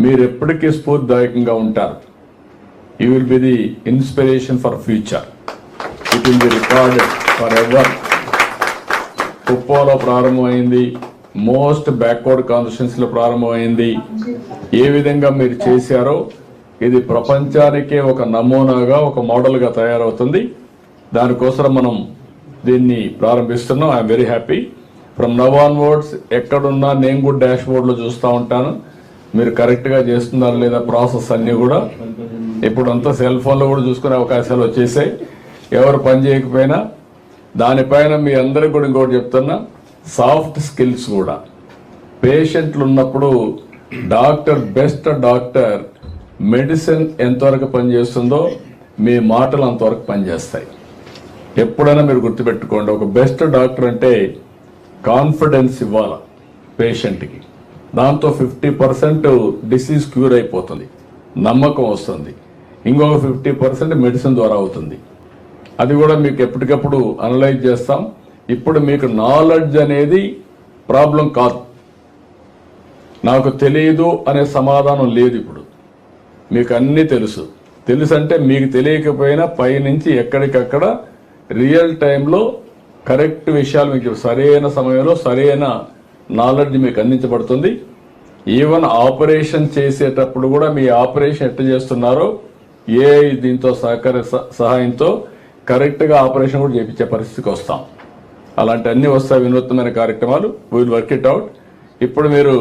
మీరు ఎప్పటికీ స్ఫూర్తిదాయకంగా ఉంటారు. You will be the inspiration for future. It will be recorded for ever. కుప్పంలో ప్రారంభమైంది, మోస్ట్ బ్యాక్వర్డ్ కాన్స్టిట్యున్సీలో ప్రారంభమైంది. ఏ విధంగా మీరు చేశారో ఇది ప్రపంచానికే ఒక నమూనాగా, ఒక మోడల్గా తయారవుతుంది. దానికోసం మనం దీన్ని ప్రారంభిస్తున్నాం. I am very happy. From now onwards ఎక్కడున్నా నేను కూడా డాష్ బోర్డ్లో చూస్తూ ఉంటాను మీరు కరెక్ట్గా చేస్తున్నారు లేదా ప్రాసెస్ అన్నీ కూడా. ఇప్పుడు అంతా సెల్ ఫోన్లో కూడా చూసుకునే అవకాశాలు వచ్చేసాయి. ఎవరు పని చేయకపోయినా దానిపైన మీ అందరికి కూడా ఇంకోటి చెప్తున్నా, సాఫ్ట్ స్కిల్స్ కూడా. పేషెంట్లు ఉన్నప్పుడు డాక్టర్, బెస్ట్ డాక్టర్ మెడిసిన్ ఎంతవరకు పనిచేస్తుందో మీ మాటలు అంతవరకు పనిచేస్తాయి. ఎప్పుడైనా మీరు గుర్తుపెట్టుకోండి, ఒక బెస్ట్ డాక్టర్ అంటే కాన్ఫిడెన్స్ ఇవ్వాలి పేషెంట్కి. దాంతో 50% డిసీజ్ క్యూర్ అయిపోతుంది, నమ్మకం వస్తుంది. ఇంకొక 50% మెడిసిన్ ద్వారా అవుతుంది. అది కూడా మీకు ఎప్పటికప్పుడు అనలైజ్ చేస్తాం. ఇప్పుడు మీకు నాలెడ్జ్ అనేది ప్రాబ్లం కాదు. నాకు తెలియదు అనే సమాధానం లేదు. ఇప్పుడు మీకు అన్నీ తెలుసు. తెలుసు అంటే మీకు తెలియకపోయినా పైనుంచి ఎక్కడికక్కడ రియల్ టైంలో కరెక్ట్ విషయాలు మీకు సరైన సమయంలో సరైన నాలెడ్జ్ మీకు అందించబడుతుంది. ఈవెన్ ఆపరేషన్ చేసేటప్పుడు కూడా మీ ఆపరేషన్ ఎట్లా చేస్తున్నారో ఏ దీంతో సహాయంతో కరెక్ట్గా ఆపరేషన్ కూడా చేయించే పరిస్థితికి వస్తాం. అలాంటి అన్ని వస్తాయి వినూత్నమైన కార్యక్రమాలు. Will work it out. ఇప్పుడు మీరు